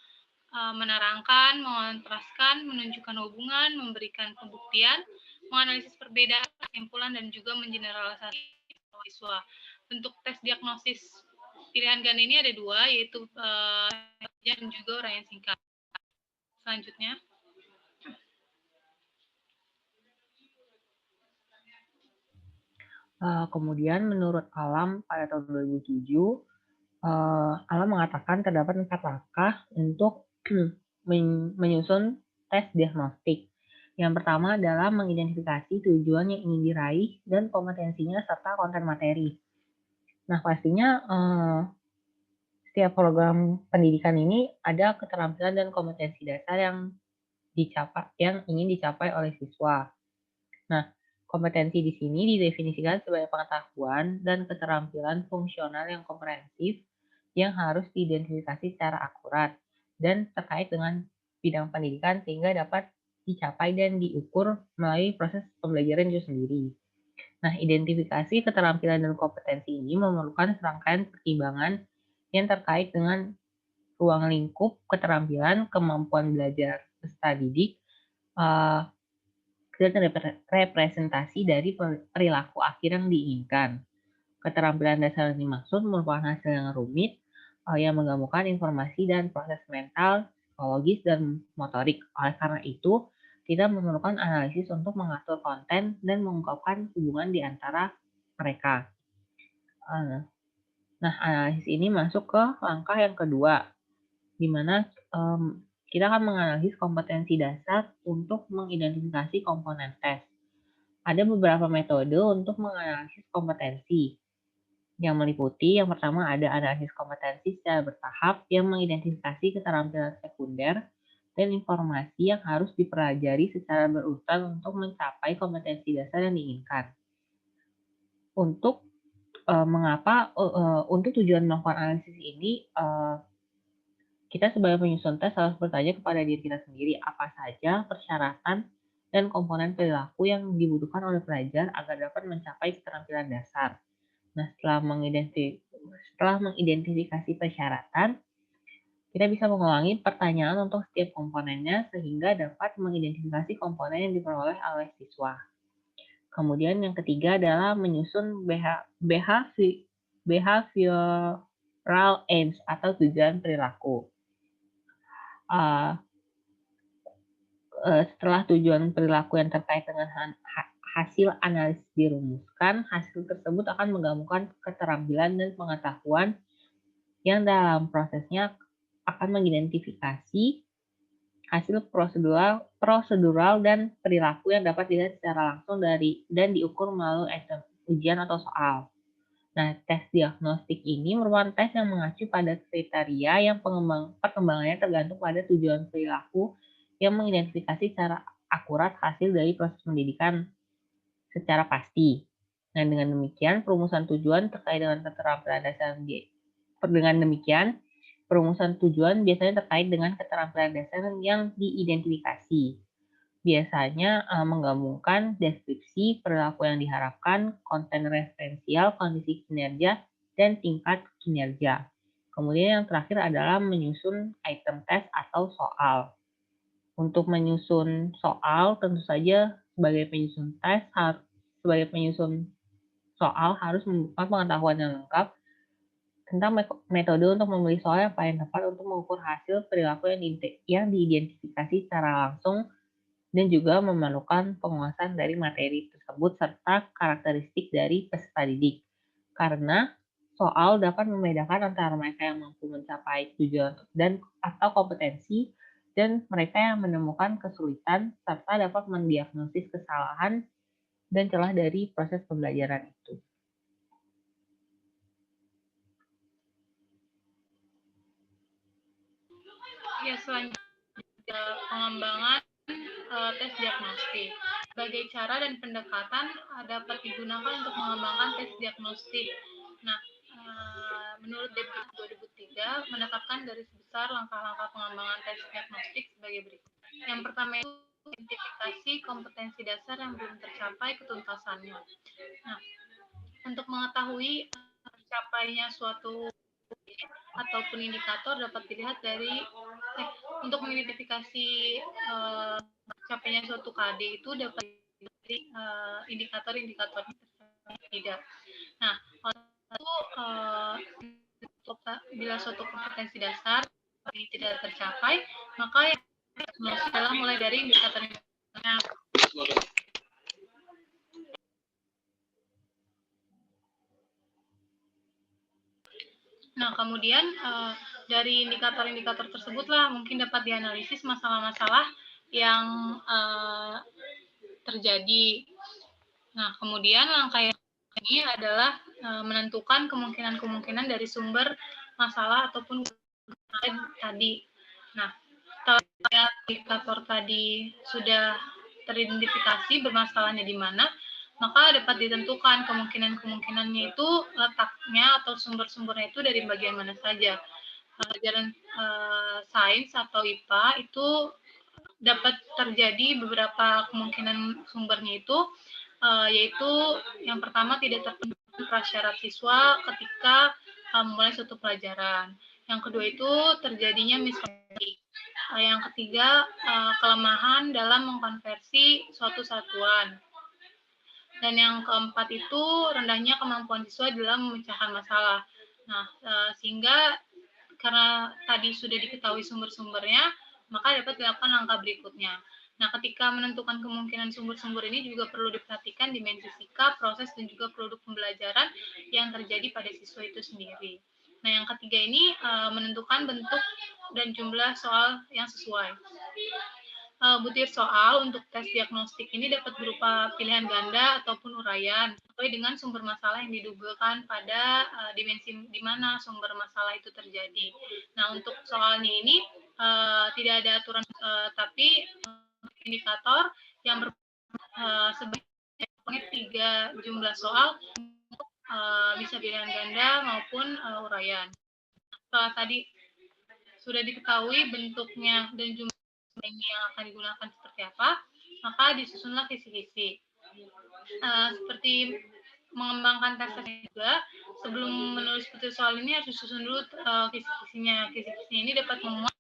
Speaker 4: menerangkan, mengontraskan, menunjukkan hubungan, memberikan pembuktian, menganalisis perbedaan, kesimpulan, dan juga mengeneralisasi siswa. Bentuk tes diagnosis pilihan ganda ini ada dua, yaitu dan juga uraian singkat. Selanjutnya.
Speaker 3: Kemudian menurut Alam pada tahun 2007, Alam mengatakan terdapat 4 langkah untuk menyusun tes diagnostik. Yang pertama adalah mengidentifikasi tujuan yang ingin diraih dan kompetensinya serta konten materi. Nah, pastinya setiap program pendidikan ini ada keterampilan dan kompetensi dasar yang ingin dicapai oleh siswa. Nah, kompetensi di sini didefinisikan sebagai pengetahuan dan keterampilan fungsional yang komprehensif yang harus diidentifikasi secara akurat dan terkait dengan bidang pendidikan sehingga dapat dicapai dan diukur melalui proses pembelajaran itu sendiri. Nah, identifikasi keterampilan dan kompetensi ini memerlukan serangkaian pertimbangan yang terkait dengan ruang lingkup keterampilan, kemampuan belajar peserta didik, dan representasi dari perilaku akhir yang diinginkan. Keterampilan dasar yang dimaksud merupakan hasil yang rumit, yang menggabungkan informasi dan proses mental, psikologis, dan motorik. Oleh karena itu, kita memerlukan analisis untuk mengatur konten dan mengungkapkan hubungan di antara mereka. Nah, analisis ini masuk ke langkah yang kedua, di mana kita akan menganalisis kompetensi dasar untuk mengidentifikasi komponen tes. Ada beberapa metode untuk menganalisis kompetensi yang meliputi, yang pertama ada analisis kompetensi secara bertahap yang mengidentifikasi keterampilan sekunder dan informasi yang harus dipelajari secara berurutan untuk mencapai kompetensi dasar yang diinginkan. Untuk untuk tujuan melakukan analisis ini, kita sebagai penyusun tes harus bertanya kepada diri kita sendiri apa saja persyaratan dan komponen perilaku yang dibutuhkan oleh pelajar agar dapat mencapai keterampilan dasar. Nah, setelah mengidentifikasi persyaratan, kita bisa mengulangi pertanyaan untuk setiap komponennya sehingga dapat mengidentifikasi komponen yang diperoleh oleh siswa. Kemudian yang ketiga adalah menyusun behavioral aims atau tujuan perilaku. Setelah tujuan perilaku yang terkait dengan hasil analisis dirumuskan, hasil tersebut akan menggabungkan keterampilan dan pengetahuan yang dalam prosesnya akan mengidentifikasi hasil prosedural dan perilaku yang dapat dilihat secara langsung dan diukur melalui item ujian atau soal. Nah, tes diagnostik ini merupakan tes yang mengacu pada kriteria yang perkembangannya tergantung pada tujuan perilaku yang mengidentifikasi secara akurat hasil dari proses pendidikan secara pasti. Nah, dengan demikian perumusan tujuan terkait dengan keterampilan dasar perumusan tujuan biasanya terkait dengan keterampilan dasar yang diidentifikasi. Biasanya menggabungkan deskripsi perilaku yang diharapkan, konten referensial, kondisi kinerja, dan tingkat kinerja. Kemudian yang terakhir adalah menyusun item tes atau soal. Untuk menyusun soal, tentu saja sebagai penyusun soal harus membuka pengetahuan yang lengkap tentang metode untuk memilih soal yang paling tepat untuk mengukur hasil perilaku yang diidentifikasi secara langsung dan juga memerlukan penguasaan dari materi tersebut serta karakteristik dari peserta didik. Karena soal dapat membedakan antara mereka yang mampu mencapai tujuan atau kompetensi dan mereka yang menemukan kesulitan serta dapat mendiagnosis kesalahan dan celah dari proses pembelajaran itu.
Speaker 4: Ya, selanjutnya pengembangan tes diagnostik. Sebagai cara dan pendekatan dapat digunakan untuk mengembangkan tes diagnostik. Nah, menurut DPR 2003 menetapkan garis besar langkah-langkah pengembangan tes diagnostik sebagai berikut. Yang pertama itu identifikasi kompetensi dasar yang belum tercapai ketuntasannya. Nah, untuk mengetahui tercapainya suatu ataupun indikator dapat dilihat dari untuk mengidentifikasi capainya suatu KD itu dapat dari indikator-indikator tidak. Nah, bila suatu kompetensi dasar tidak tercapai, maka yang adalah mulai dari indikator-indikatornya. Nah, kemudian dari indikator-indikator tersebutlah mungkin dapat dianalisis masalah-masalah yang terjadi. Nah, kemudian langkah yang ini adalah menentukan kemungkinan-kemungkinan dari sumber masalah ataupun tadi. Nah, setelah indikator tadi sudah teridentifikasi bermasalahnya di mana, maka dapat ditentukan kemungkinan-kemungkinannya itu letaknya atau sumber-sumbernya itu dari bagian mana saja. Pelajaran sains atau IPA itu dapat terjadi beberapa kemungkinan sumbernya itu, yaitu yang pertama tidak terpenuhi prasyarat siswa ketika memulai suatu pelajaran. Yang kedua itu terjadinya miskonsepsi. Yang ketiga, kelemahan dalam mengkonversi suatu satuan. Dan yang keempat itu rendahnya kemampuan siswa dalam memecahkan masalah. Nah, sehingga karena tadi sudah diketahui sumber-sumbernya, maka dapat dilakukan langkah berikutnya. Nah, ketika menentukan kemungkinan sumber-sumber ini juga perlu diperhatikan dimensi sikap, proses, dan juga produk pembelajaran yang terjadi pada siswa itu sendiri. Nah, yang ketiga ini menentukan bentuk dan jumlah soal yang sesuai. Butir soal untuk tes diagnostik ini dapat berupa pilihan ganda ataupun uraian sesuai dengan sumber masalah yang didugakan pada dimensi di mana sumber masalah itu terjadi. Nah, untuk soalnya ini tidak ada aturan, tapi indikator yang sebanyak 3 jumlah soal bisa pilihan ganda maupun uraian. Setelah tadi sudah diketahui bentuknya dan jumlah yang akan digunakan seperti apa, maka disusunlah kisi-kisi. Seperti mengembangkan tes juga, sebelum menulis butir soal ini harus disusun dulu kisi-kisinya. Kisi-kisi ini dapat memuat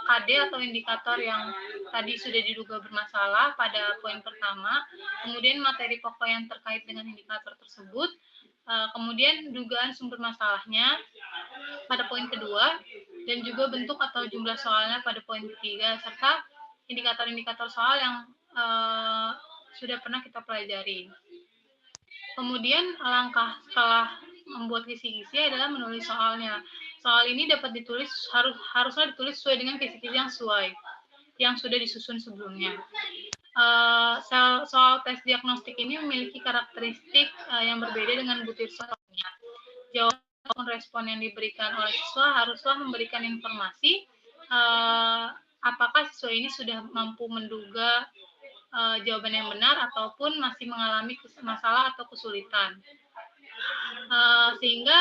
Speaker 4: KD atau indikator yang tadi sudah diduga bermasalah pada poin pertama, kemudian materi pokok yang terkait dengan indikator tersebut, kemudian dugaan sumber masalahnya pada poin kedua, dan juga bentuk atau jumlah soalnya pada poin ketiga, serta indikator-indikator soal yang sudah pernah kita pelajari. Kemudian langkah setelah membuat kisi-kisi adalah menulis soalnya. Soal ini dapat ditulis harusnya ditulis sesuai dengan kisi-kisi yang sesuai yang sudah disusun sebelumnya. Soal tes diagnostik ini memiliki karakteristik yang berbeda dengan butir soalnya. Jawaban respon yang diberikan oleh siswa haruslah memberikan informasi apakah siswa ini sudah mampu menduga jawaban yang benar ataupun masih mengalami masalah atau kesulitan. Sehingga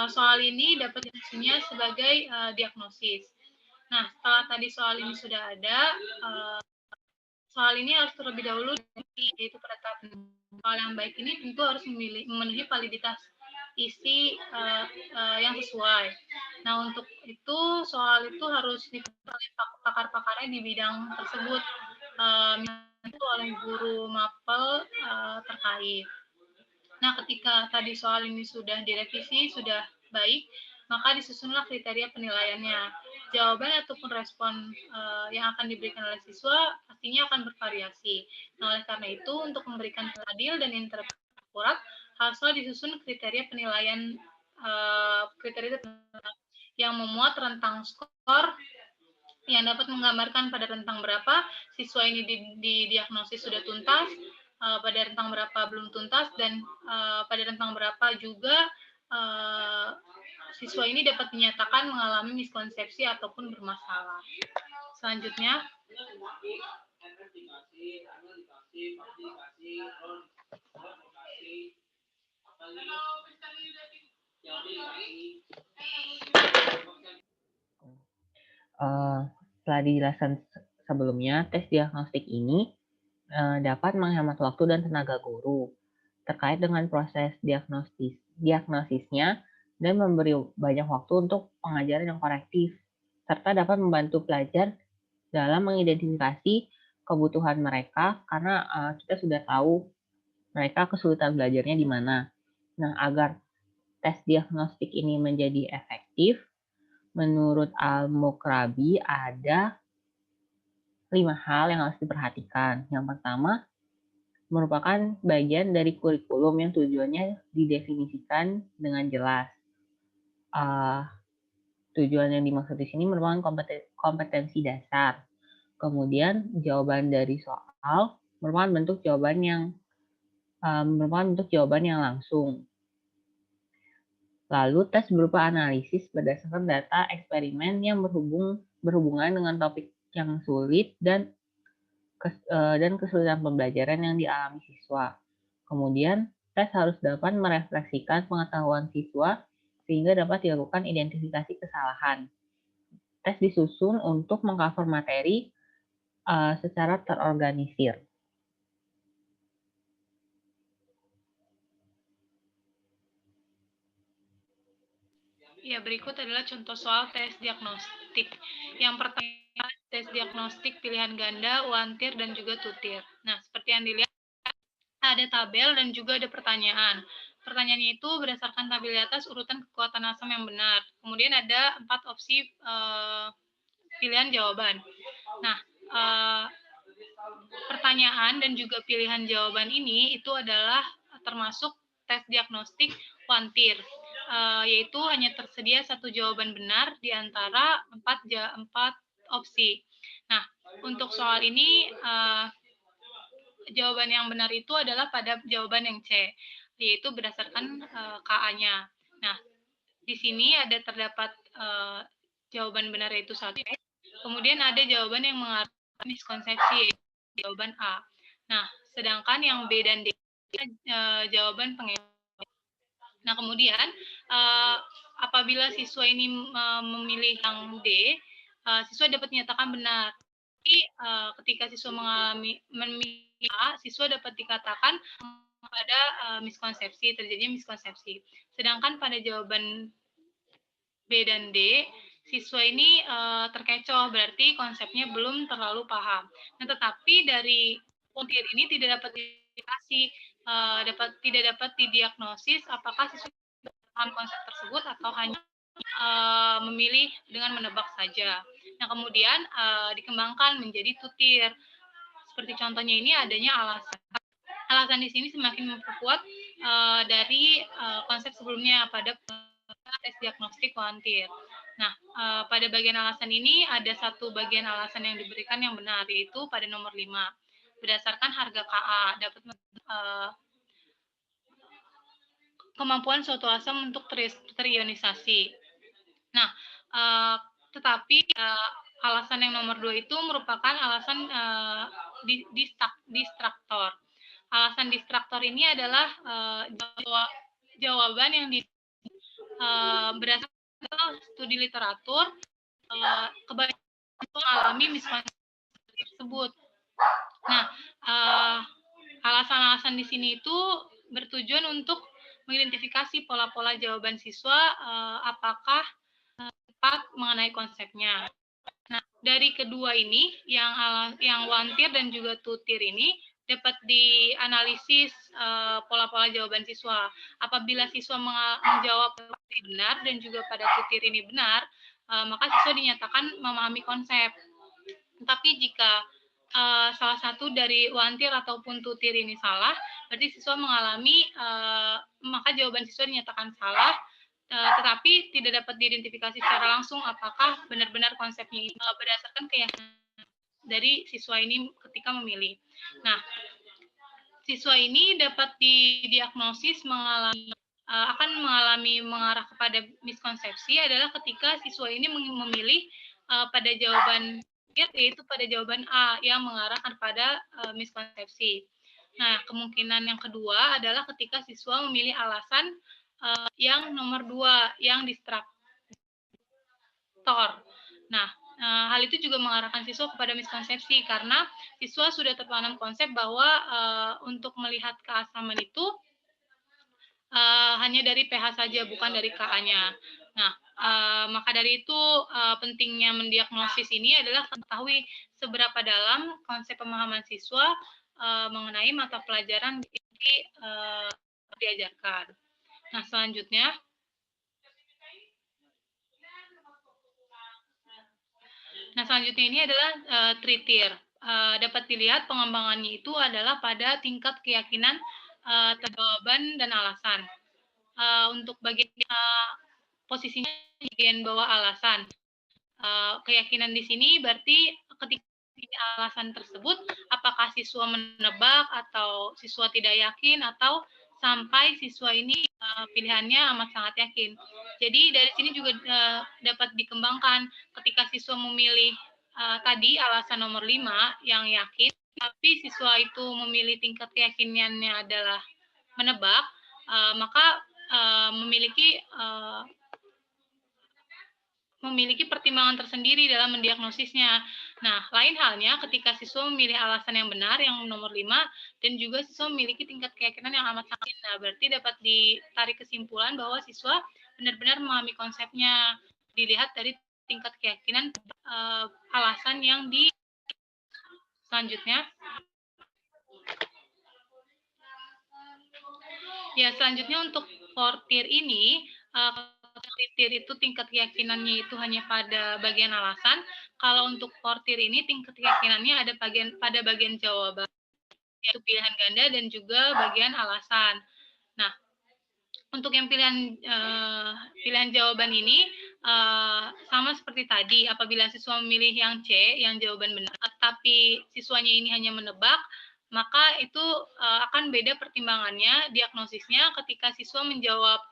Speaker 4: soal ini dapat difungsinya sebagai diagnosis. Nah, setelah tadi soal ini sudah ada, soal ini harus terlebih dahulu yaitu pada tahap soal yang baik ini tentu harus memenuhi validitas isi yang sesuai. Nah, untuk itu soal itu harus dipelajari pakar-pakarnya di bidang tersebut, itu oleh guru mapel terkait. Nah, ketika tadi soal ini sudah direvisi, sudah baik, maka disusunlah kriteria penilaiannya. Jawaban ataupun respon yang akan diberikan oleh siswa pastinya akan bervariasi. Nah, oleh karena itu, untuk memberikan adil dan interpretasi akurat, haruslah disusun kriteria penilaian yang memuat rentang skor yang dapat menggambarkan pada rentang berapa siswa ini didiagnosis sudah tuntas, pada rentang berapa belum tuntas, dan pada rentang berapa juga siswa ini dapat dinyatakan mengalami miskonsepsi ataupun bermasalah. Selanjutnya,
Speaker 3: setelah dijelaskan sebelumnya, tes diagnostik ini dapat menghemat waktu dan tenaga guru terkait dengan proses diagnosisnya dan memberi banyak waktu untuk pengajaran yang korektif, serta dapat membantu pelajar dalam mengidentifikasi kebutuhan mereka karena kita sudah tahu mereka kesulitan belajarnya di mana. Nah, agar tes diagnostik ini menjadi efektif, menurut Al-Mukrabi ada 5 hal yang harus diperhatikan. Yang pertama, merupakan bagian dari kurikulum yang tujuannya didefinisikan dengan jelas. Tujuan yang dimaksud di sini merupakan kompetensi dasar. Kemudian jawaban dari soal merupakan bentuk jawaban yang langsung. Lalu tes berupa analisis berdasarkan data eksperimen yang berhubungan dengan topik yang sulit dan kesulitan pembelajaran yang dialami siswa. Kemudian, tes harus dapat merefleksikan pengetahuan siswa sehingga dapat dilakukan identifikasi kesalahan. Tes disusun untuk mengcover materi secara terorganisir.
Speaker 4: Ya, berikut adalah contoh soal tes diagnostik. Yang pertama, tes diagnostik pilihan ganda, wantir, dan juga tutir. Nah, seperti yang dilihat, ada tabel dan juga ada pertanyaan. Pertanyaannya itu berdasarkan tabel di atas urutan kekuatan asam yang benar. Kemudian ada 4 opsi pilihan jawaban. Nah, pertanyaan dan juga pilihan jawaban ini itu adalah termasuk tes diagnostik wantir. yaitu hanya tersedia satu jawaban benar di antara 4 opsi. Nah, untuk soal ini jawaban yang benar itu adalah pada jawaban yang C, yaitu berdasarkan KA-nya. Nah, di sini ada terdapat jawaban benar yaitu 1. Kemudian ada jawaban yang mengarah miskonsepsi, jawaban A. Nah, sedangkan yang B dan D jawaban pengecualian. Nah, kemudian apabila siswa ini memilih yang D, siswa dapat dinyatakan benar. Tapi ketika siswa memilih A, siswa dapat dikatakan pada miskonsepsi, terjadinya miskonsepsi. Sedangkan pada jawaban B dan D, siswa ini terkecoh, berarti konsepnya belum terlalu paham. Nah, tetapi dari volunteer ini tidak dapat diidentifikasi, tidak dapat didiagnosis apakah siswa paham konsep tersebut atau hanya memilih dengan menebak saja. Nah, kemudian dikembangkan menjadi tutir. Seperti contohnya ini adanya alasan. Alasan di sini semakin memperkuat dari konsep sebelumnya pada tes diagnostik volunteer. Nah, pada bagian alasan ini ada satu bagian alasan yang diberikan yang benar, yaitu pada nomor 5. Berdasarkan harga KA, dapat kemampuan suatu asam untuk terionisasi. Nah, tetapi alasan yang nomor 2 itu merupakan alasan distraktor. Alasan distraktor ini adalah jawaban yang berdasarkan studi literatur, kebanyakan mengalami miskonsepsi tersebut. Nah, alasan-alasan di sini itu bertujuan untuk mengidentifikasi pola-pola jawaban siswa apakah tepat mengenai konsepnya. Nah, dari kedua ini, yang volunteer dan juga tutir ini dapat dianalisis pola-pola jawaban siswa. Apabila siswa menjawab benar dan juga pada tutir ini benar, maka siswa dinyatakan memahami konsep. Tetapi jika salah satu dari volunteer ataupun tutir ini salah, berarti siswa mengalami, maka jawaban siswa dinyatakan salah, tetapi tidak dapat diidentifikasi secara langsung apakah benar-benar konsepnya itu berdasarkan keyakinan dari siswa ini ketika memilih. Nah, siswa ini dapat didiagnosis akan mengalami mengarah kepada miskonsepsi adalah ketika siswa ini memilih pada jawaban yaitu pada jawaban A yang mengarahkan pada miskonsepsi. Nah, kemungkinan yang kedua adalah ketika siswa memilih alasan yang nomor 2, yang distraktor. Nah, hal itu juga mengarahkan siswa kepada miskonsepsi karena siswa sudah tertanam konsep bahwa untuk melihat keasaman itu hanya dari pH saja, bukan dari KA-nya. Nah, maka dari itu pentingnya mendiagnosis ini adalah mengetahui seberapa dalam konsep pemahaman siswa mengenai mata pelajaran yang diajarkan. Nah, selanjutnya ini adalah tritir. Dapat dilihat pengembangannya itu adalah pada tingkat keyakinan jawaban dan alasan. Untuk bagian posisinya di bagian bawah alasan. Keyakinan di sini berarti ketika alasan tersebut, apakah siswa menebak atau siswa tidak yakin atau sampai siswa ini pilihannya amat sangat yakin. Jadi dari sini juga dapat dikembangkan ketika siswa memilih tadi alasan nomor 5 yang yakin, tapi siswa itu memilih tingkat keyakinannya adalah menebak, maka memiliki pertimbangan tersendiri dalam mendiagnosisnya. Nah, lain halnya ketika siswa memilih alasan yang benar, yang nomor 5, dan juga siswa memiliki tingkat keyakinan yang amat sangat. Nah, berarti dapat ditarik kesimpulan bahwa siswa benar-benar memahami konsepnya, dilihat dari tingkat keyakinan alasan yang selanjutnya. Ya, selanjutnya untuk portir ini, portir itu tingkat keyakinannya itu hanya pada bagian alasan. Kalau untuk portir ini tingkat keyakinannya ada pada bagian jawaban, yaitu pilihan ganda dan juga bagian alasan. Nah, untuk yang pilihan jawaban ini sama seperti tadi, apabila siswa memilih yang C, yang jawaban benar, tapi siswanya ini hanya menebak, maka itu akan beda pertimbangannya, diagnosisnya ketika siswa menjawab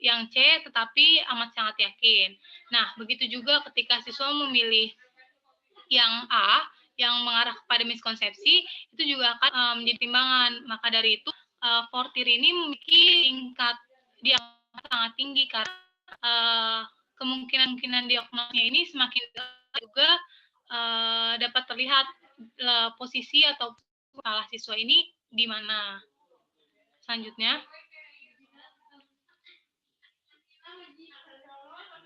Speaker 4: yang C, tetapi amat sangat yakin. Nah, begitu juga ketika siswa memilih yang A, yang mengarah kepada miskonsepsi, itu juga akan menjadi timbangan. Maka dari itu, Fortir ini memiliki tingkat diagnosis sangat tinggi karena kemungkinan diagnosisnya ini semakin juga dapat terlihat posisi atau salah siswa ini di mana. Selanjutnya,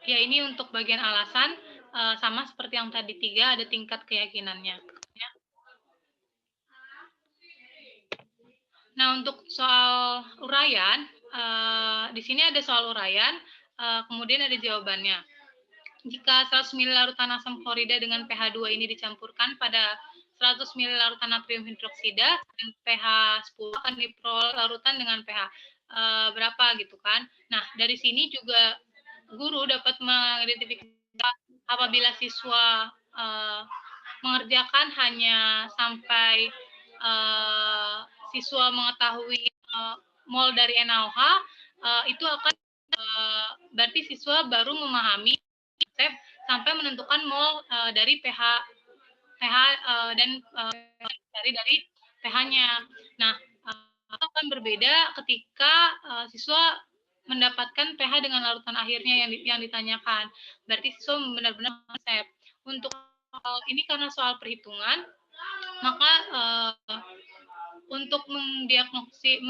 Speaker 4: ya ini untuk bagian alasan sama seperti yang tadi 3, ada tingkat keyakinannya. Nah, untuk soal uraian, di sini ada soal uraian, kemudian ada jawabannya. Jika 100 ml larutan asam klorida dengan pH 2 ini dicampurkan pada 100 ml larutan natrium hidroksida dan pH 10 akan diperoleh larutan dengan pH berapa gitu kan. Nah, dari sini juga guru dapat mengidentifikasi apabila siswa mengerjakan hanya sampai siswa mengetahui mol dari NaOH, itu akan berarti siswa baru memahami konsep sampai menentukan mol dari pH dan dari pH-nya. Nah, akan berbeda ketika siswa mendapatkan pH dengan larutan akhirnya yang ditanyakan. Berarti siswa benar-benar konsep. Untuk ini karena soal perhitungan, maka untuk mendiagnosis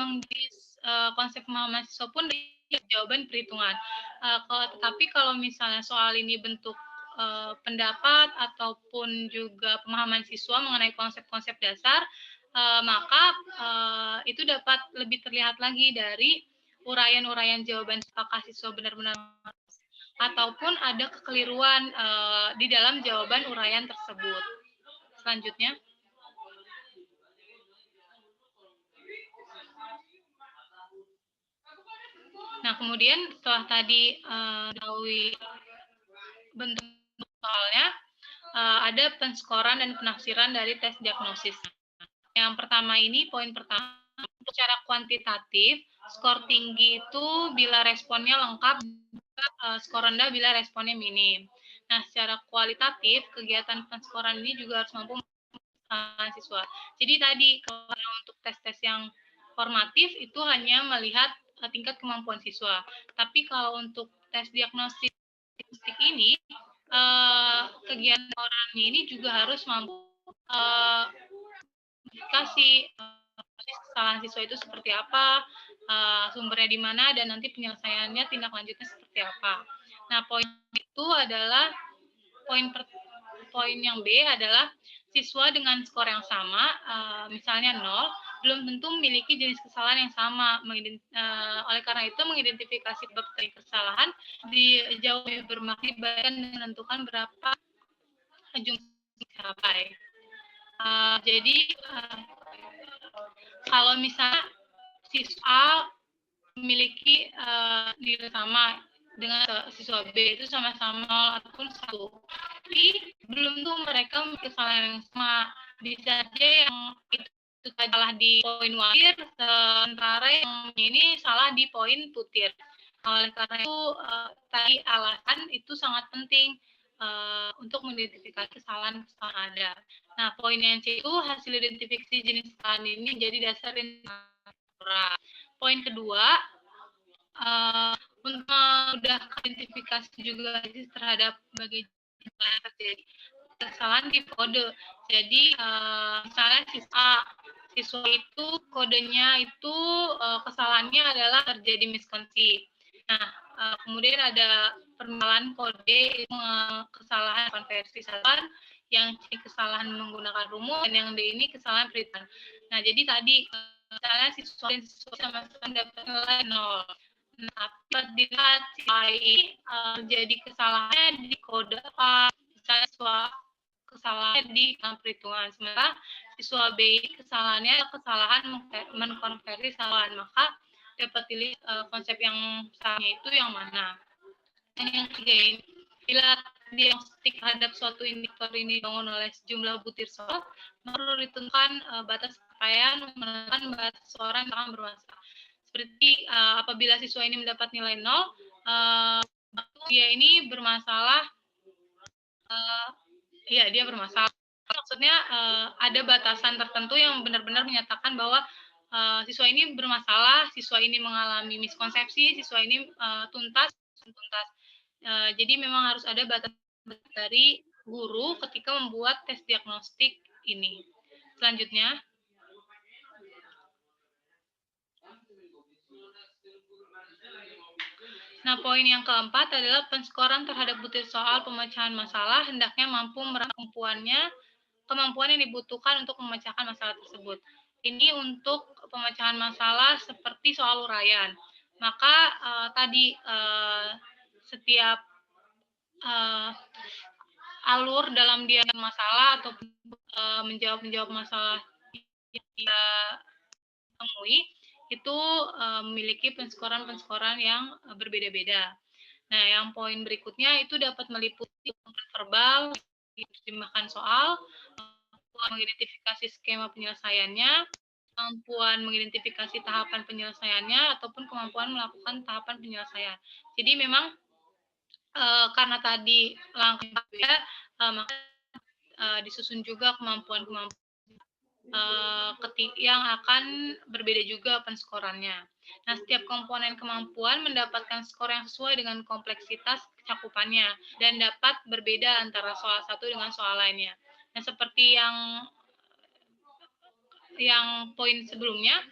Speaker 4: konsep pemahaman siswa pun jawaban perhitungan. Tetapi kalau misalnya soal ini bentuk pendapat ataupun juga pemahaman siswa mengenai konsep-konsep dasar, maka itu dapat lebih terlihat lagi dari uraian-uraian jawaban apakah siswa benar-benar ataupun ada kekeliruan di dalam jawaban uraian tersebut. Selanjutnya. Nah, kemudian setelah tadi mengetahui bentuk soalnya, ada penskoran dan penafsiran dari tes diagnosis. Yang pertama ini, poin pertama, secara kuantitatif, skor tinggi itu bila responnya lengkap, skor rendah bila responnya minim. Nah, secara kualitatif, kegiatan penskoran ini juga harus mampu siswa. Jadi tadi, kalau untuk tes-tes yang formatif, itu hanya melihat tingkat kemampuan siswa. Tapi kalau untuk tes diagnostik ini, kegiatan orang ini juga harus mampu kasih kesalahan siswa itu seperti apa, sumbernya di mana, dan nanti penyelesaiannya tindak lanjutnya seperti apa. Nah, poin itu adalah poin yang B adalah siswa dengan skor yang sama, misalnya 0, belum tentu memiliki jenis kesalahan yang sama. Oleh karena itu, mengidentifikasi sebab dari kesalahan jauh lebih bermakna dibandingkan menentukan berapa jumlah dicapai. Jadi, kalau misalnya siswa memiliki nilai sama dengan siswa B itu sama-sama 0 ataupun 1, tapi belum tuh mereka memiliki kesalahan yang sama. Bisa aja yang itu salah di poin wakir, sementara yang ini salah di poin putir. Oleh karena itu, tadi alasan itu sangat penting untuk mengidentifikasi kesalahan-kesalahan ada. Nah, poin yang C itu hasil identifikasi jenis kesalahan ini jadi dasar poin kedua, untuk memudahkan identifikasi juga terhadap berbagai jenis yang terjadi kesalahan di kode. Jadi misalnya siswa itu kodenya itu kesalahannya adalah terjadi miskonsepsi. Nah, kemudian ada permasalahan kode kesalahan konversi saluran, yang C kesalahan menggunakan rumus, dan yang D ini kesalahan perhitungan. Nah, jadi tadi misalnya siswa dan siswa sama-sama dapat nilai 0. Nah, dilihat siswa ini jadi kesalahannya di kode apa, misalnya siswa kesalahan di perhitungan, sementara siswa B kesalahannya kesalahan mengkonversi saluran, maka dapat dilihat konsep yang salahnya itu yang mana. Dan yang ketiga ini, bila diagnostik terhadap suatu indikator ini dibangun oleh sejumlah butir soal, perlu ditentukan batas capaian menentukan batas seseorang yang akan bermasalah. Seperti apabila siswa ini mendapat nilai 0, dia ini bermasalah, ya dia bermasalah. Maksudnya ada batasan tertentu yang benar-benar menyatakan bahwa siswa ini bermasalah, siswa ini mengalami miskonsepsi, siswa ini tuntas. Jadi memang harus ada batas dari guru ketika membuat tes diagnostik ini. Selanjutnya, nah poin yang keempat adalah penskoran terhadap butir soal pemecahan masalah hendaknya mampu meraih kemampuan yang dibutuhkan untuk memecahkan masalah tersebut. Ini untuk pemecahan masalah seperti soal uraian. Maka tadi setiap alur dalam dia masalah atau menjawab masalah yang dia temui itu memiliki penskoran yang berbeda-beda. Nah, yang poin berikutnya itu dapat meliputi verbal, diterjemahkan soal, kemampuan mengidentifikasi skema penyelesaiannya, kemampuan mengidentifikasi tahapan penyelesaiannya, ataupun kemampuan melakukan tahapan penyelesaian. Jadi memang karena tadi langkah berbeda, maka disusun juga kemampuan-kemampuan yang akan berbeda juga penskorannya. Nah, setiap komponen kemampuan mendapatkan skor yang sesuai dengan kompleksitas cakupannya dan dapat berbeda antara soal satu dengan soal lainnya. Nah, seperti yang poin sebelumnya,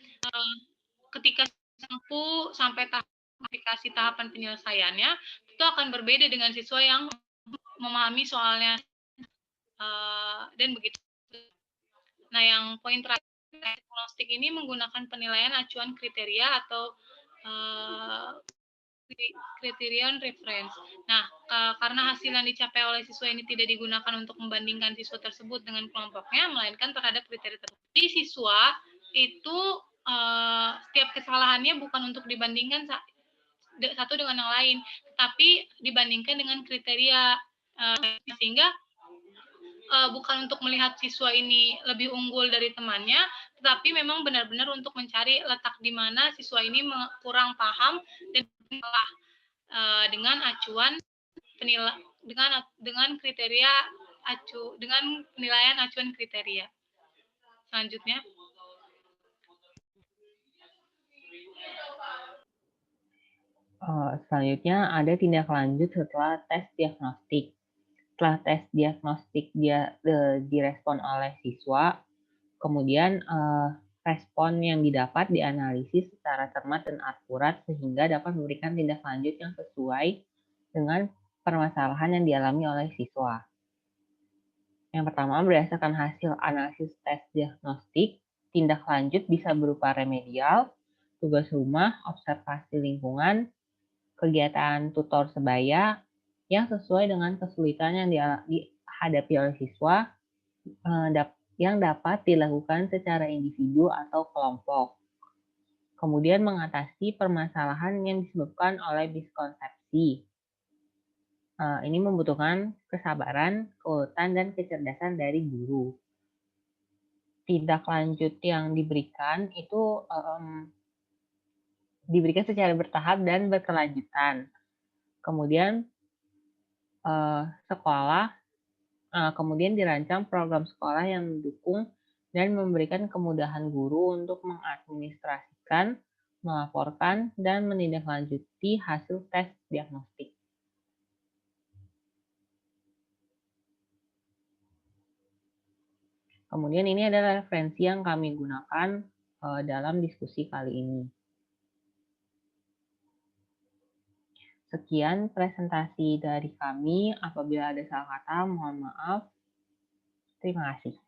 Speaker 4: ketika mampu sampai tahap aplikasi tahapan penyelesaiannya, itu akan berbeda dengan siswa yang memahami soalnya dan begitu. Nah, yang poin terakhir, diagnostik ini menggunakan penilaian acuan kriteria atau criterion reference. Nah, karena hasil yang dicapai oleh siswa ini tidak digunakan untuk membandingkan siswa tersebut dengan kelompoknya, melainkan terhadap kriteria tersebut. Jadi siswa itu setiap kesalahannya bukan untuk dibandingkan satu dengan yang lain, tapi dibandingkan dengan kriteria, sehingga bukan untuk melihat siswa ini lebih unggul dari temannya, tetapi memang benar-benar untuk mencari letak di mana siswa ini kurang paham dan salah dengan acuan dengan kriteria dengan penilaian acuan kriteria. Selanjutnya.
Speaker 3: Selanjutnya ada tindak lanjut setelah tes diagnostik. Setelah tes diagnostik direspon oleh siswa, kemudian respon yang didapat dianalisis secara cermat dan akurat sehingga dapat memberikan tindak lanjut yang sesuai dengan permasalahan yang dialami oleh siswa. Yang pertama, berdasarkan hasil analisis tes diagnostik, tindak lanjut bisa berupa remedial, tugas rumah, observasi lingkungan, kegiatan tutor sebaya yang sesuai dengan kesulitan yang dihadapi oleh siswa yang dapat dilakukan secara individu atau kelompok. Kemudian mengatasi permasalahan yang disebabkan oleh miskonsepsi. Ini membutuhkan kesabaran, keuletan, dan kecerdasan dari guru. Tindak lanjut yang diberikan itu diberikan secara bertahap dan berkelanjutan. Kemudian kemudian dirancang program sekolah yang mendukung dan memberikan kemudahan guru untuk mengadministrasikan, melaporkan, dan menindaklanjuti hasil tes diagnostik. Kemudian ini adalah referensi yang kami gunakan dalam diskusi kali ini. Sekian presentasi dari kami. Apabila ada salah kata, mohon maaf. Terima kasih.